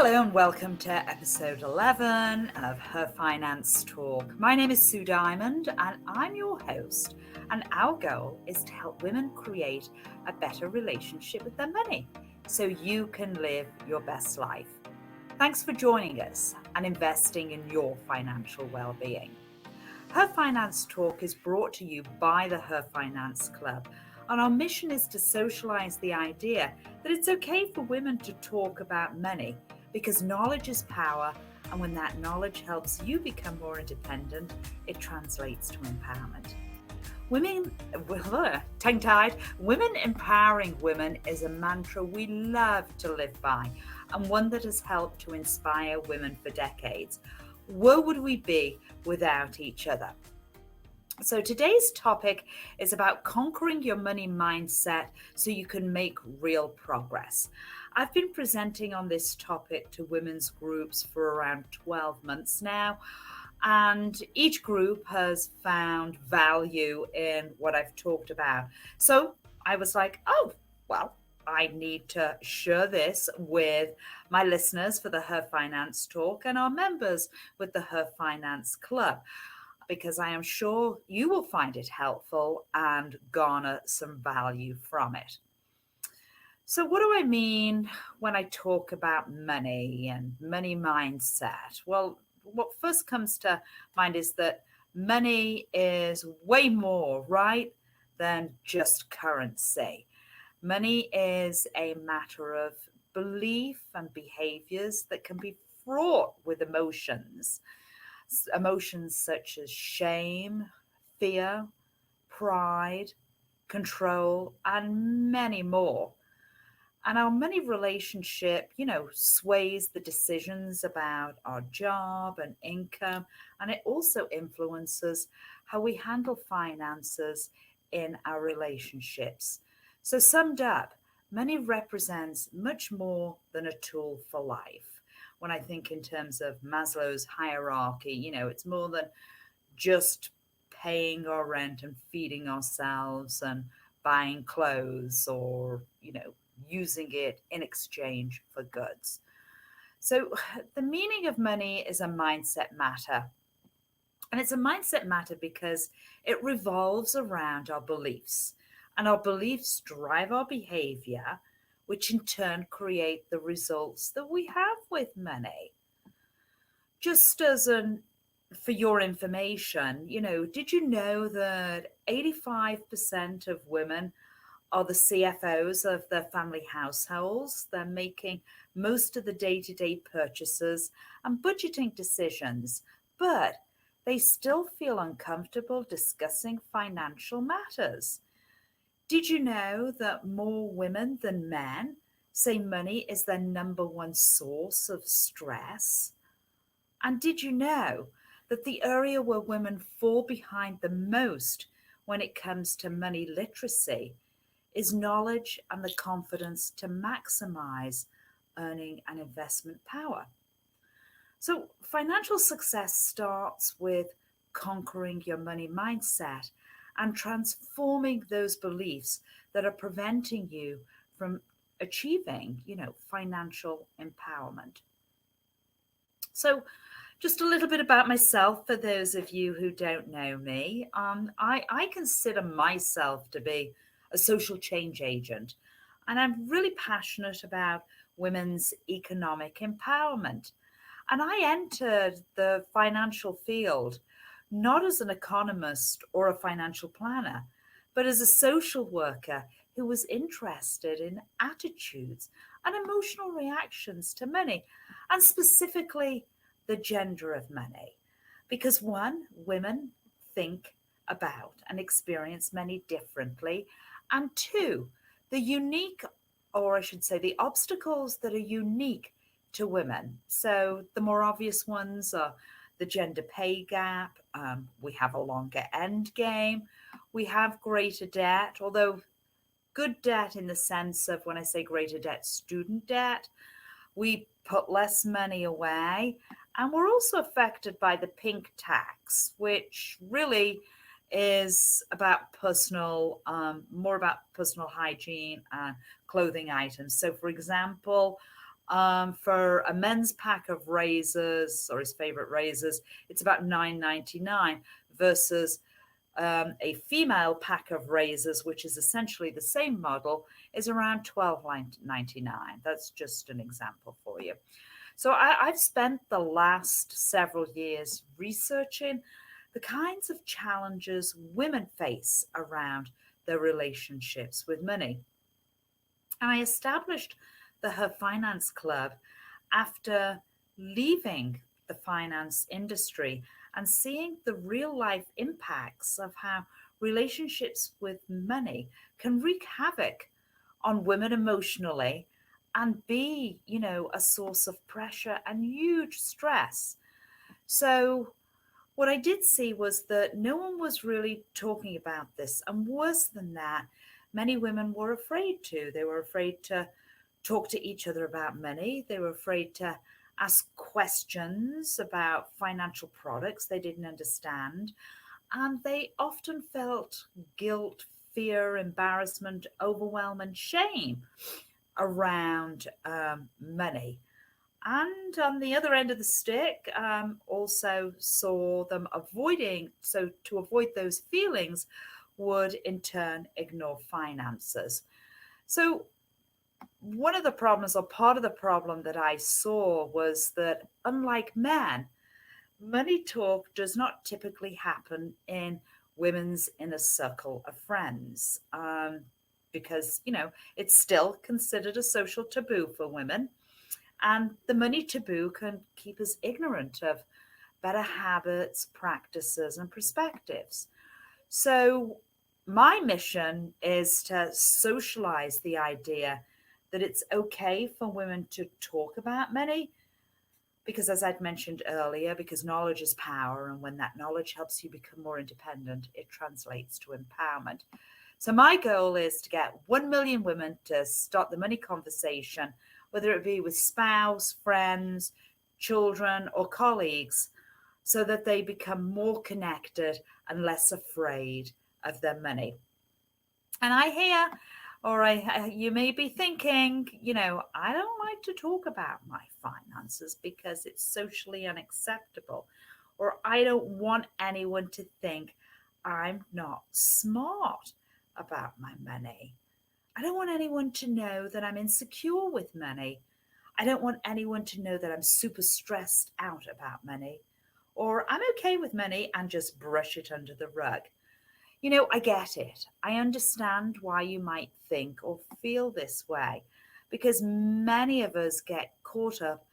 Hello and welcome to episode 11 of Her Finance Talk. My name is Sue Diamond and I'm your host, and our goal is to help women create a better relationship with their money so you can live your best life. Thanks for joining us and investing in your financial well-being. Her Finance Talk is brought to you by the Her Finance Club, and our mission is to socialize the idea that it's okay for women to talk about money because knowledge is power, and when that knowledge helps you become more independent, it translates to empowerment. Tongue-tied, women empowering women is a mantra we love to live by, and one that has helped to inspire women for decades. Where would we be without each other? So today's topic is about conquering your money mindset so you can make real progress. I've been presenting on this topic to women's groups for around 12 months now, and each group has found value in what I've talked about. So I was like, I need to share this with my listeners for the Her Finance Talk and our members with the Her Finance Club, because I am sure you will find it helpful and garner some value from it. So what do I mean when I talk about money and money mindset? Well, what first comes to mind is that money is way more, right, than just currency. Money is a matter of belief and behaviors that can be fraught with emotions such as shame, fear, pride, control, and many more. And our money relationship, sways the decisions about our job and income, and it also influences how we handle finances in our relationships. So summed up, money represents much more than a tool for life. When I think in terms of Maslow's hierarchy, it's more than just paying our rent and feeding ourselves and buying clothes or, using it in exchange for goods. So the meaning of money is a mindset matter. And it's a mindset matter because it revolves around our beliefs. And our beliefs drive our behavior, which in turn create the results that we have with money. Just for your information, did you know that 85% of women are the CFOs of their family households? They're making most of the day-to-day purchases and budgeting decisions, but they still feel uncomfortable discussing financial matters. Did you know that more women than men say money is their number one source of stress? And did you know that the area where women fall behind the most when it comes to money literacy is knowledge and the confidence to maximize earning and investment power? So financial success starts with conquering your money mindset and transforming those beliefs that are preventing you from achieving, financial empowerment. So just a little bit about myself for those of you who don't know me. I consider myself to be a social change agent, and I'm really passionate about women's economic empowerment. And I entered the financial field not as an economist or a financial planner, but as a social worker who was interested in attitudes and emotional reactions to money, and specifically the gender of money. Because one, women think about and experience money differently, and two, the obstacles that are unique to women. So the more obvious ones are the gender pay gap. We have a longer end game. We have greater debt, although good debt in the sense of, when I say greater debt, student debt. We put less money away, and we're also affected by the pink tax, which really is about more about personal hygiene and clothing items. So, for example, For a men's pack of razors or his favorite razors, it's about $9.99 versus a female pack of razors, which is essentially the same model, is around $12.99. That's just an example for you. So I've spent the last several years researching the kinds of challenges women face around their relationships with money. And I established the Her Finance Club after leaving the finance industry and seeing the real life impacts of how relationships with money can wreak havoc on women emotionally and be, a source of pressure and huge stress. So, what I did see was that no one was really talking about this. And worse than that, many women were afraid to. They were afraid to talk to each other about money. They were afraid to ask questions about financial products they didn't understand. And they often felt guilt, fear, embarrassment, overwhelm, and shame around money. And on the other end of the stick, also saw them avoiding, so to avoid those feelings, would in turn ignore finances. So, one of the problems, or part of the problem that I saw, was that unlike men, money talk does not typically happen in women's inner circle of friends, because, it's still considered a social taboo for women. And the money taboo can keep us ignorant of better habits, practices, and perspectives. So, my mission is to socialize the idea that it's okay for women to talk about money because, as I'd mentioned earlier, because knowledge is power, and when that knowledge helps you become more independent, it translates to empowerment. So, my goal is to get 1 million women to start the money conversation, whether it be with spouse, friends, children, or colleagues, so that they become more connected and less afraid of their money. And I hear, or you may be thinking, I don't like to talk about my finances because it's socially unacceptable, or I don't want anyone to think I'm not smart about my money. I don't want anyone to know that I'm insecure with money. I don't want anyone to know that I'm super stressed out about money, or I'm okay with money and just brush it under the rug. I get it. I understand why you might think or feel this way because many of us get caught up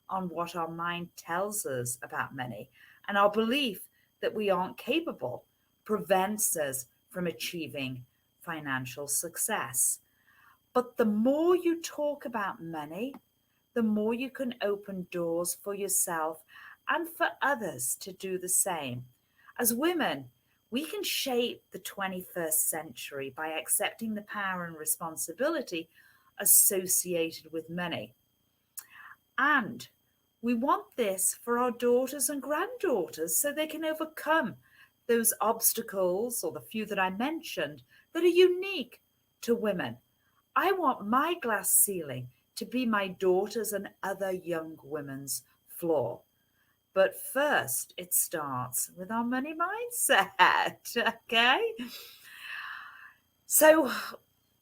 on what our mind tells us about money, and our belief that we aren't capable prevents us from achieving financial success. But the more you talk about money, the more you can open doors for yourself and for others to do the same. As women, we can shape the 21st century by accepting the power and responsibility associated with money. And we want this for our daughters and granddaughters so they can overcome those obstacles, or the few that I mentioned, that are unique to women. I want my glass ceiling to be my daughters and other young women's floor. But first, it starts with our money mindset, okay? So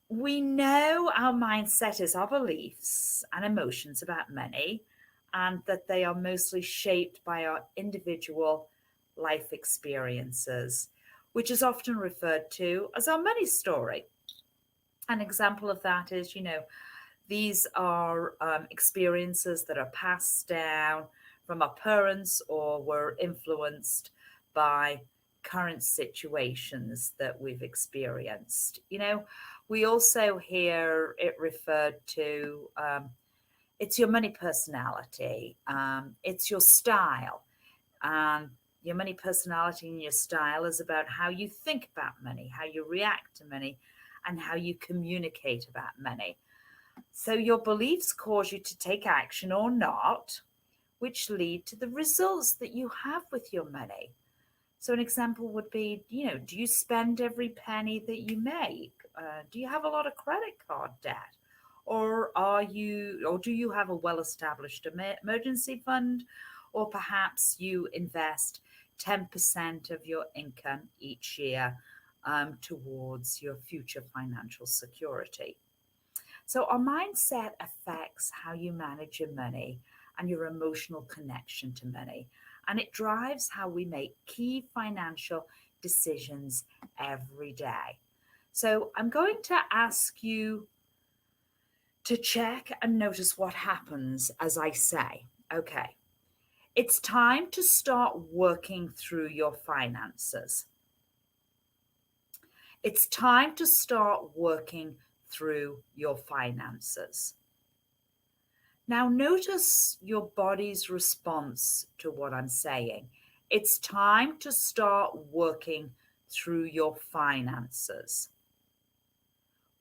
we know our mindset is our beliefs and emotions about money, and that they are mostly shaped by our individual life experiences, which is often referred to as our money story. An example of that is, these are experiences that are passed down from our parents or were influenced by current situations that we've experienced. We also hear it referred to, it's your money personality, it's your style. Your money personality and your style is about how you think about money, how you react to money, and how you communicate about money. So your beliefs cause you to take action or not, which lead to the results that you have with your money. So an example would be, do you spend every penny that you make? Do you have a lot of credit card debt? Or do you have a well-established emergency fund, or perhaps you invest 10% of your income each year towards your future financial security? So, our mindset affects how you manage your money and your emotional connection to money, and it drives how we make key financial decisions every day. So, I'm going to ask you to check and notice what happens as I say, okay, it's time to start working through your finances. It's time to start working through your finances. Now, notice your body's response to what I'm saying. It's time to start working through your finances.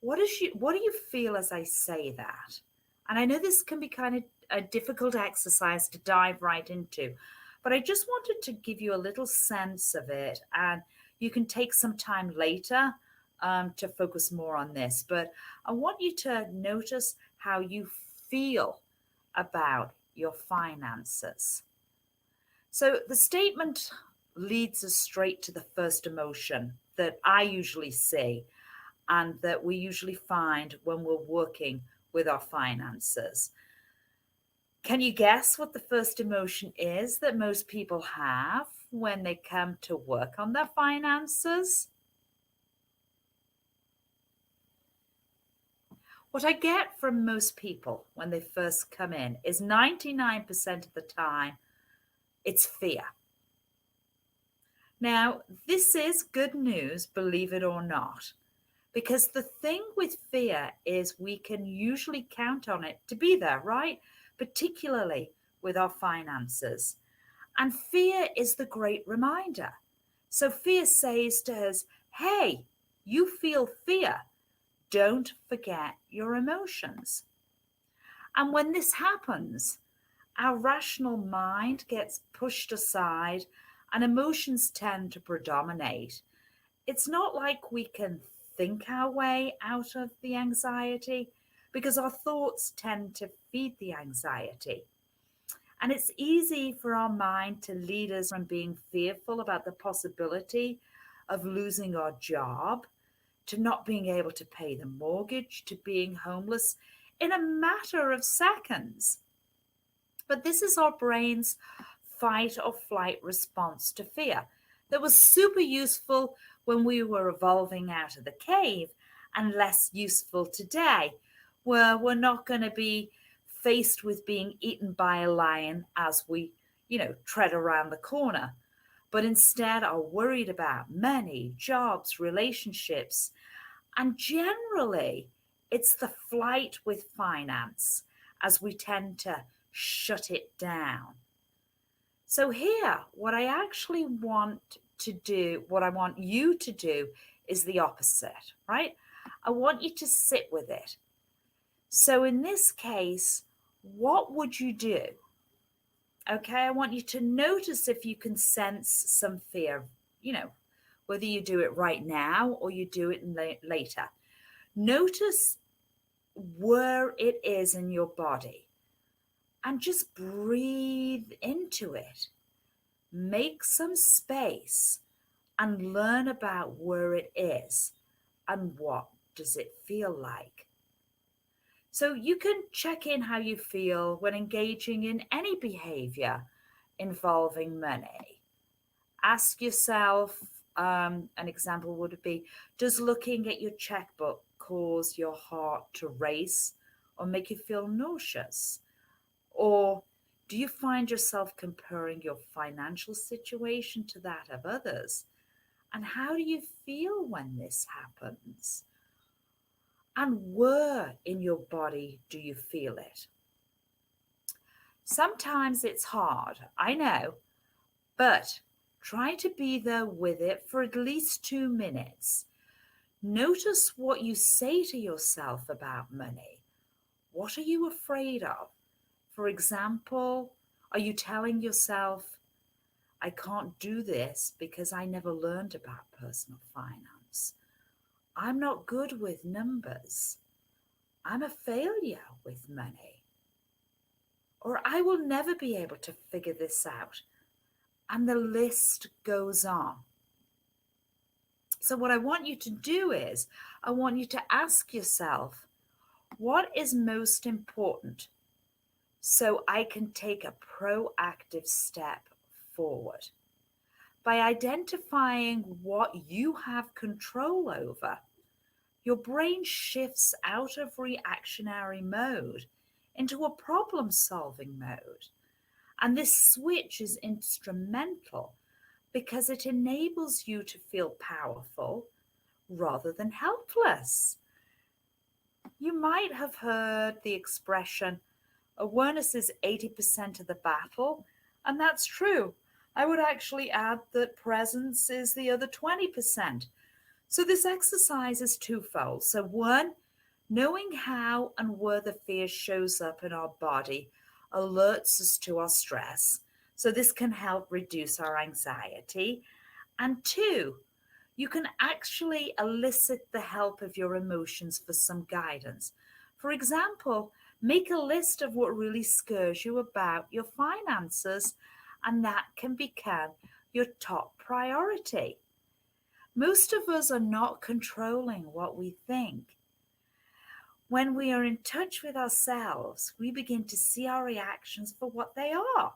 What do you feel as I say that? And I know this can be kind of a difficult exercise to dive right into, but I just wanted to give you a little sense of it, and you can take some time later to focus more on this. But I want you to notice how you feel about your finances. So the statement leads us straight to the first emotion that I usually see and that we usually find when we're working with our finances. Can you guess what the first emotion is that most people have when they come to work on their finances? What I get from most people when they first come in is 99% of the time, it's fear. Now, this is good news, believe it or not, because the thing with fear is we can usually count on it to be there, right? Particularly with our finances. And fear is the great reminder. So fear says to us, hey, you feel fear. Don't forget your emotions. And when this happens, our rational mind gets pushed aside and emotions tend to predominate. It's not like we can think our way out of the anxiety because our thoughts tend to feed the anxiety. And it's easy for our mind to lead us from being fearful about the possibility of losing our job to not being able to pay the mortgage to being homeless in a matter of seconds. But this is our brain's fight or flight response to fear that was super useful when we were evolving out of the cave and less useful today, where we're not going to be faced with being eaten by a lion as we, tread around the corner, but instead are worried about money, jobs, relationships, and generally it's the flight with finance as we tend to shut it down. So here, what I actually want to do, what I want you to do is the opposite, right? I want you to sit with it. So in this case, what would you do? Okay, I want you to notice if you can sense some fear, whether you do it right now or you do it later. Notice where it is in your body and just breathe into it. Make some space and learn about where it is and what does it feel like. So you can check in how you feel when engaging in any behavior involving money. Ask yourself, an example would be, does looking at your checkbook cause your heart to race or make you feel nauseous? Or do you find yourself comparing your financial situation to that of others? And how do you feel when this happens? And where in your body do you feel it? Sometimes it's hard, I know, but try to be there with it for at least 2 minutes. Notice what you say to yourself about money. What are you afraid of? For example, are you telling yourself, I can't do this because I never learned about personal finance? I'm not good with numbers. I'm a failure with money, or I will never be able to figure this out. And the list goes on. So, what I want you to do is, I want you to ask yourself, what is most important so I can take a proactive step forward? By identifying what you have control over, your brain shifts out of reactionary mode into a problem solving mode. And this switch is instrumental because it enables you to feel powerful rather than helpless. You might have heard the expression, awareness is 80% of the battle, and that's true. I would actually add that presence is the other 20%. So this exercise is twofold. So one, knowing how and where the fear shows up in our body alerts us to our stress. So this can help reduce our anxiety. And two, you can actually elicit the help of your emotions for some guidance. For example, make a list of what really scares you about your finances, and that can become your top priority. Most of us are not controlling what we think. When we are in touch with ourselves, we begin to see our reactions for what they are,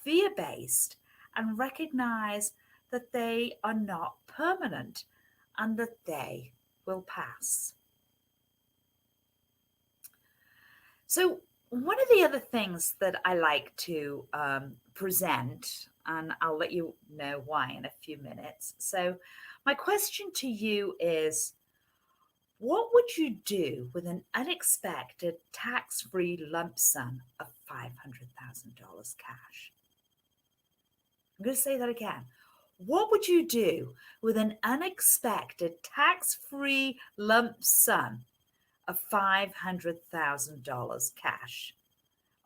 fear based, and recognize that they are not permanent and that they will pass. So, one of the other things that I like to present, and I'll let you know why in a few minutes. So, my question to you is, what would you do with an unexpected tax free lump sum of $500,000 cash? I'm going to say that again. What would you do with an unexpected tax free lump sum of $500,000 cash?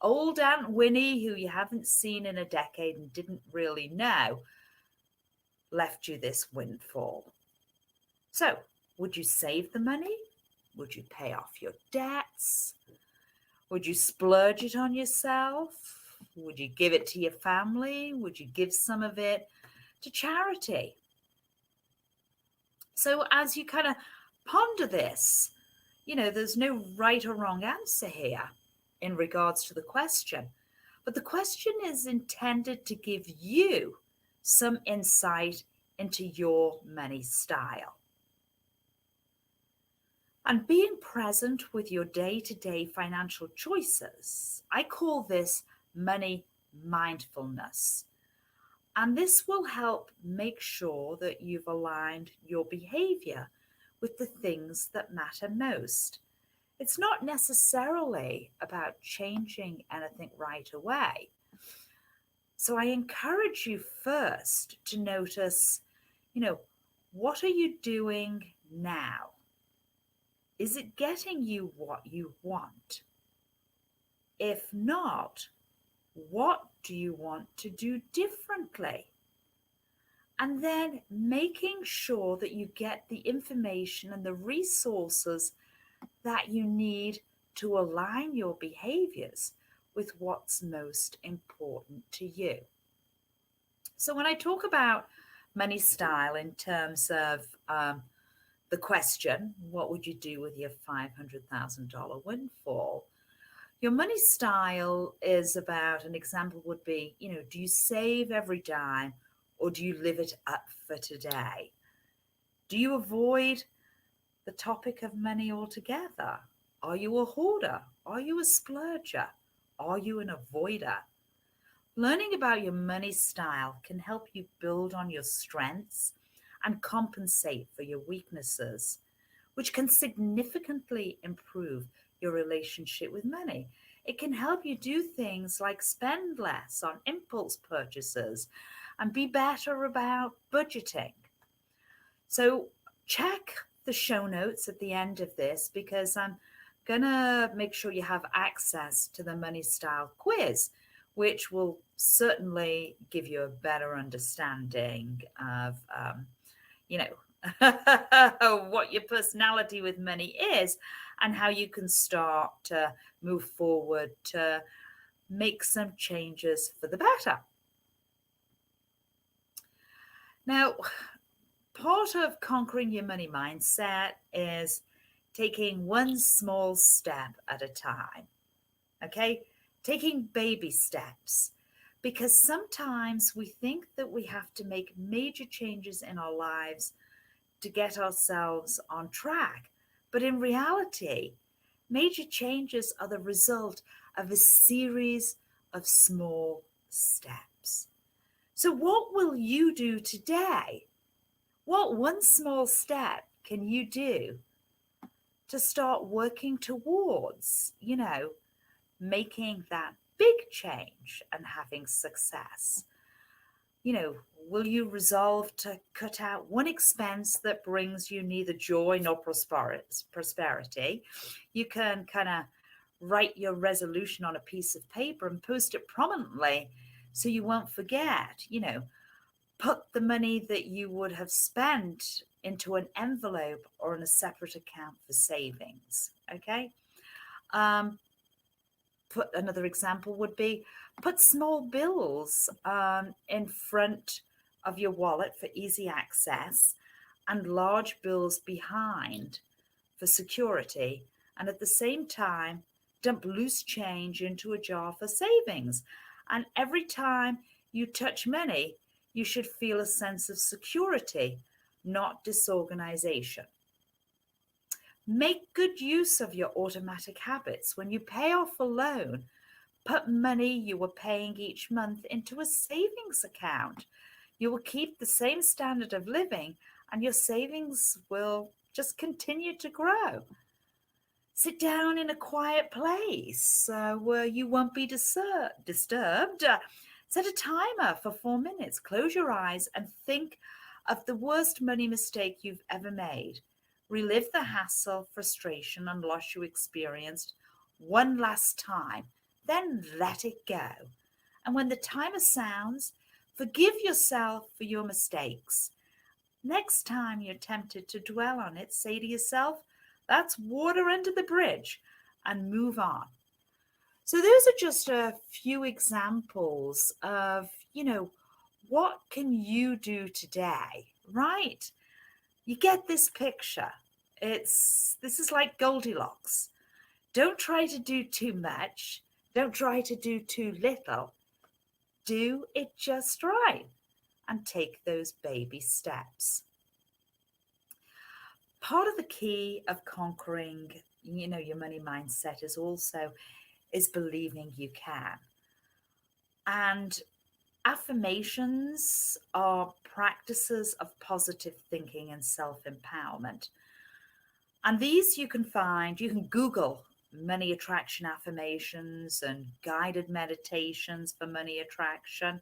Old Aunt Winnie, who you haven't seen in a decade and didn't really know, left you this windfall. So, would you save the money? Would you pay off your debts? Would you splurge it on yourself? Would you give it to your family? Would you give some of it to charity? So, as you kind of ponder this, there's no right or wrong answer here in regards to the question, but the question is intended to give you some insight into your money style. And being present with your day to day financial choices, I call this money mindfulness. And this will help make sure that you've aligned your behavior with the things that matter most. It's not necessarily about changing anything right away. So I encourage you first to notice, what are you doing now? Is it getting you what you want? If not, what do you want to do differently? And then making sure that you get the information and the resources that you need to align your behaviors with what's most important to you. So, when I talk about money style in terms of the question, what would you do with your $500,000 windfall? Your money style is about, an example would be, do you save every dime or do you live it up for today? Do you avoid the topic of money altogether? Are you a hoarder? Are you a splurger? Are you an avoider? Learning about your money style can help you build on your strengths and compensate for your weaknesses, which can significantly improve your relationship with money. It can help you do things like spend less on impulse purchases and be better about budgeting. So, check the show notes at the end of this because I'm going to make sure you have access to the Money Style quiz, which will certainly give you a better understanding of, what your personality with money is and how you can start to move forward to make some changes for the better. Now, part of conquering your money mindset is taking one small step at a time. Okay? Taking baby steps. Because sometimes we think that we have to make major changes in our lives to get ourselves on track. But in reality, major changes are the result of a series of small steps. So, what will you do today? What one small step can you do to start working towards, making that big change and having success? Will you resolve to cut out one expense that brings you neither joy nor prosperity? You can kind of write your resolution on a piece of paper and post it prominently so you won't forget. Put the money that you would have spent into an envelope or in a separate account for savings. Okay. Put another example would be put small bills in front of your wallet for easy access and large bills behind for security. And at the same time, dump loose change into a jar for savings. And every time you touch money, you should feel a sense of security, not disorganization. Make good use of your automatic habits. When you pay off a loan, put money you were paying each month into a savings account. You will keep the same standard of living and your savings will just continue to grow. Sit down in a quiet place where you won't be disturbed. Set a timer for 4 minutes. Close your eyes and think of the worst money mistake you've ever made. Relive the hassle, frustration, and loss you experienced one last time. Then let it go. And when the timer sounds, forgive yourself for your mistakes. Next time you're tempted to dwell on it, say to yourself, that's water under the bridge, and move on. So those are just a few examples of, what can you do today, right? You get this picture. This is like Goldilocks. Don't try to do too much. Don't try to do too little. Do it just right and take those baby steps. Part of the key of conquering, your money mindset is believing you can. And affirmations are practices of positive thinking and self-empowerment. And these you can Google money attraction affirmations and guided meditations for money attraction.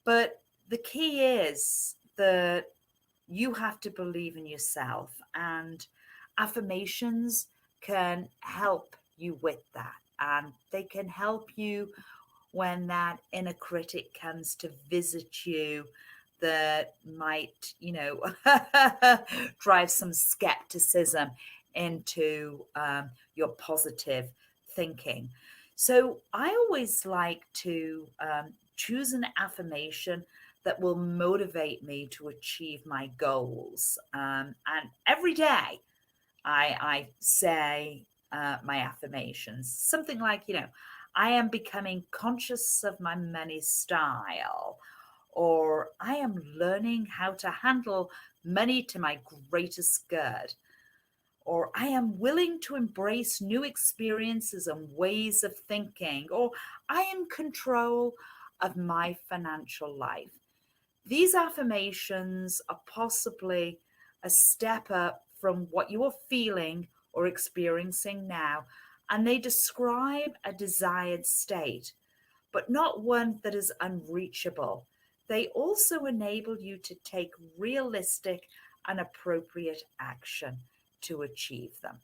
But the key is that you have to believe in yourself, and affirmations can help you with that. And they can help you when that inner critic comes to visit you that might, drive some skepticism into your positive thinking. So I always like to choose an affirmation that will motivate me to achieve my goals. And every day I say my affirmations, something like, I am becoming conscious of my money style, or I am learning how to handle money to my greatest good, or I am willing to embrace new experiences and ways of thinking, or I am in control of my financial life. These affirmations are possibly a step up from what you are feeling or experiencing now, and they describe a desired state, but not one that is unreachable. They also enable you to take realistic and appropriate action to achieve them.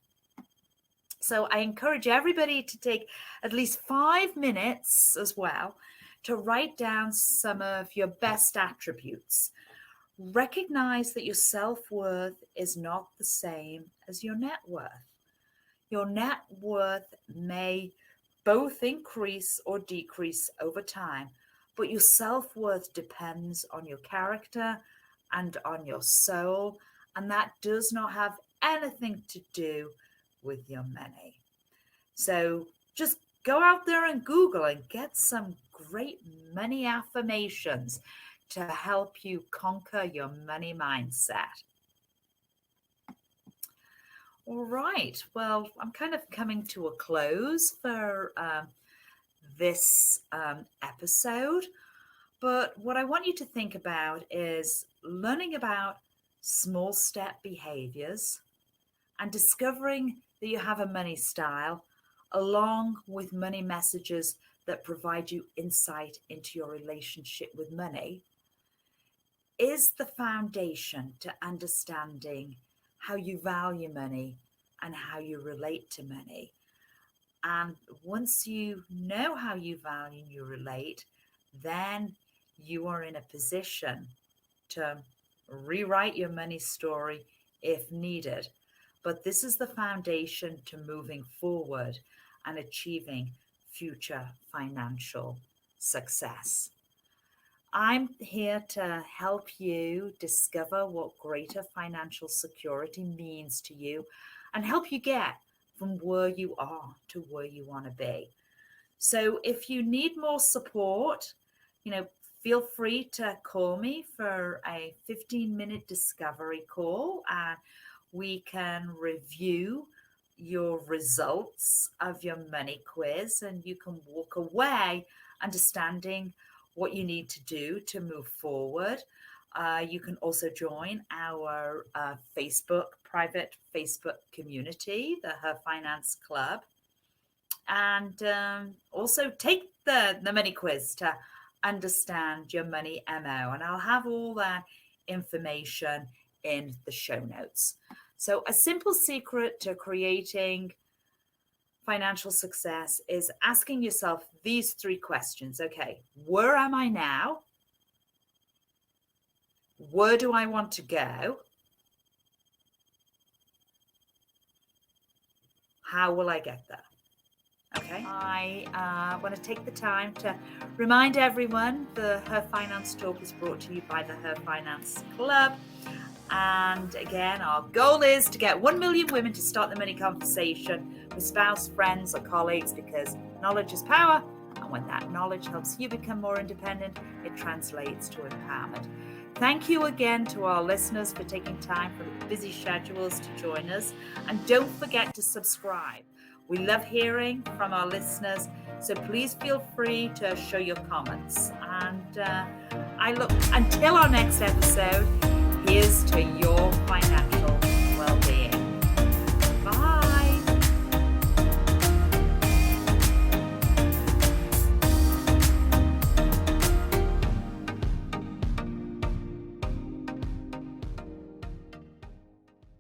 So I encourage everybody to take at least 5 minutes as well to write down some of your best attributes. Recognize that your self-worth is not the same as your net worth. Your net worth may both increase or decrease over time, but your self-worth depends on your character and on your soul, and that does not have anything to do with your money. So just go out there and Google and get some great money affirmations to help you conquer your money mindset. All right. Well, I'm kind of coming to a close for this episode. But what I want you to think about is learning about small step behaviors and discovering that you have a money style, along with money messages that provide you insight into your relationship with money, is the foundation to understanding how you value money and how you relate to money. And once you know how you value and you relate, then you are in a position to rewrite your money story if needed. But this is the foundation to moving forward and achieving future financial success. I'm here to help you discover what greater financial security means to you and help you get from where you are to where you want to be. So if you need more support, feel free to call me for a 15-minute discovery call, and we can review your results of your money quiz, and you can walk away understanding what you need to do to move forward. You can also join our private Facebook community, the Her Finance Club, and also take the money quiz to understand your money MO. And I'll have all that information in the show notes. So a simple secret to creating financial success is asking yourself these 3 questions. Okay, where am I now? Where do I want to go? How will I get there? Okay, I want to take the time to remind everyone the Her Finance Talk is brought to you by the Her Finance Club. And again, our goal is to get 1 million women to start the money conversation with spouse, friends, or colleagues, because knowledge is power. And when that knowledge helps you become more independent, it translates to empowerment. Thank you again to our listeners for taking time from busy schedules to join us. And don't forget to subscribe. We love hearing from our listeners, so please feel free to show your comments. And until our next episode, here's to your financial